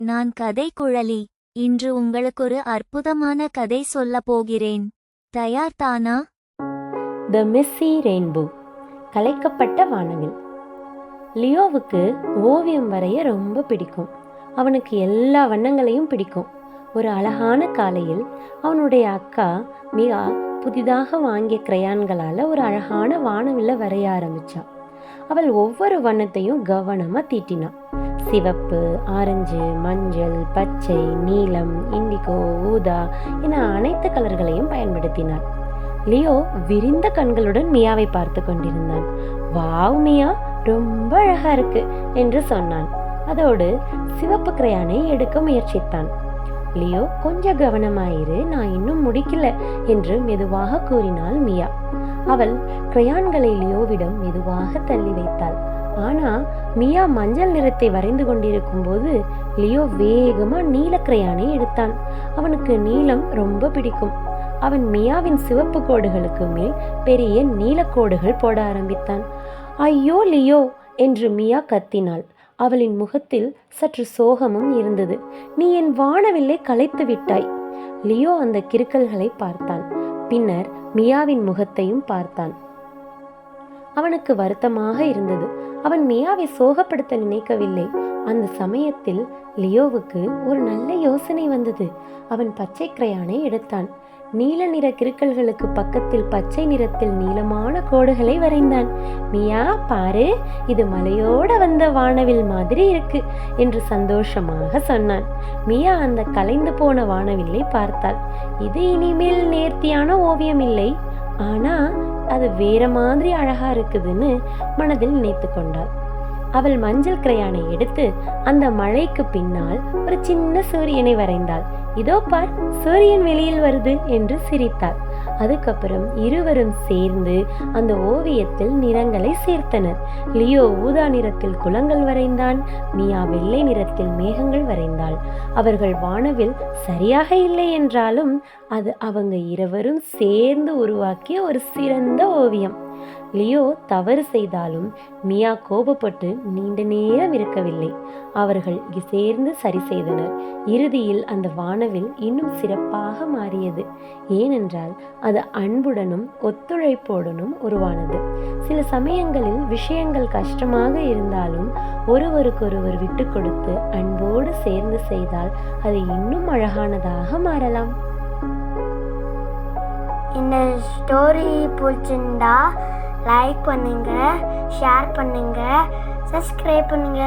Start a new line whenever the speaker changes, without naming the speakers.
நான் கதை குழலி. இன்று உங்களுக்கொரு அற்புதமான கதை சொல்லப் போகிறேன். தயார்தானா?
த மிஸ்ஸி ரெயின்போ, கலைக்கப்பட்ட வானவில். லியோவுக்கு ஓவியம் வரைய ரொம்ப பிடிக்கும். அவனுக்கு எல்லா வண்ணங்களையும் பிடிக்கும். ஒரு அழகான காலையில் அவனுடைய அக்கா மியா புதிதாக வாங்கிய கிரையான்களால் ஒரு அழகான வானவில்லை வரைய ஆரம்பிச்சான். அவள் ஒவ்வொரு வண்ணத்தையும் கவனமாக தீட்டினான். சிவப்பு, ஆரஞ்சு, மஞ்சள், பச்சை, நீலம், இண்டிகோ, ஊதா என அனைத்து கலர்களையும் பயன்படுத்தினாள். லியோ விரிந்த கண்களுடன் மியாவை பார்த்து கொண்டிருந்தான். வாவ் மியா, ரொம்ப அழகா இருக்கு என்று சொன்னான். அதோடு சிவப்பு கிரையானை எடுக்க முயற்சித்தான். லியோ, கொஞ்சம் கவனமாயிரு, நான் இன்னும் முடிக்கல என்று மெதுவாக கூறினாள் மியா. அவள் கிரையான்களை லியோவிடம் மெதுவாக தள்ளி வைத்தாள். ஆனா மியா மஞ்சள் நிறத்தை வரைந்து கொண்டிருக்கும் போது லியோ வேகமா நீல கிரையானை எடுத்தான். அவனுக்கு நீலம் ரொம்ப பிடிக்கும். அவன் மியாவின் சிவப்பு கோடுகளுக்கு மேல் பெரிய நீலக்கோடுகள் போட ஆரம்பித்தான். ஐயோ லியோ என்று மியா கத்தினாள். அவளின் முகத்தில் சற்று சோகமும் இருந்தது. நீ என் வானவில்லை கலைத்து விட்டாய். லியோ அந்த கிறுக்கல்களை பார்த்தான். பின்னர் மியாவின் முகத்தையும் பார்த்தான். அவனுக்கு வருத்தமாக இருந்தது. அவன் மியாவை சோகப்படுத்த நினைக்கவில்லை. அந்த சமயத்தில் லியோவுக்கு ஒரு நல்ல யோசனை வந்தது. அவன் பச்சை கிரையானை எடுத்தான். நீல நிற கிறுக்கல்களுக்கு பக்கத்தில் பச்சை நிறத்தில் நீளமான கோடுகளை வரைந்தான். மியா, பாரு, இது மலையோட வந்த வானவில் மாதிரி இருக்கு என்று சந்தோஷமாக சொன்னான். மியா அந்த கலைந்து போன வானவில்லை பார்த்தாள். இது இனிமேல் நேர்த்தியான ஓவியம் இல்லை, ஆனா அது வேற மாதிரி அழகா இருக்குதுன்னு மனதில் நினைத்து கொண்டாள். அவள் மஞ்சள் கிரையானை எடுத்து அந்த மழைக்கு பின்னால் ஒரு சின்ன சூரியனை வரைந்தாள். இதோ பார், சூரியன் வெளியில் வருது என்று சிரித்தாள். அதுக்கப்புறம் இருவரும் சேர்ந்து அந்த ஓவியத்தில் நிறங்களை சேர்த்தனர். லியோ ஊதா நிறத்தில் குளங்கள் வரைந்தான். மியா வெள்ளை நிறத்தில் மேகங்கள் வரைந்தாள். அவர்கள் வானவில் சரியாக இல்லை என்றாலும் அது அவங்க இருவரும் சேர்ந்து உருவாக்கிய ஒரு சிறந்த ஓவியம். லியோ தவறு செய்தாலும் மியா கோபப்பட்டு நீண்ட நேரம் இருக்கவில்லை. அவர்கள் சேர்ந்து சரி செய்தனர். இறுதியில் அந்த வானவில் இன்னும் சிறப்பாக மாறியது. ஏனென்றால் அது அன்புடனும் ஒத்துழைப்போடனும் உருவானது. சில சமயங்களில் விஷயங்கள் கஷ்டமாக இருந்தாலும் ஒருவருக்கொருவர் விட்டு கொடுத்து அன்போடு சேர்ந்து செய்தால் அது இன்னும் அழகானதாக மாறலாம்.
இந்த ஸ்டோரி பிடிச்சிருந்தா லைக் பண்ணுங்க, ஷேர் பண்ணுங்க, சப்ஸ்கிரைப் பண்ணுங்க.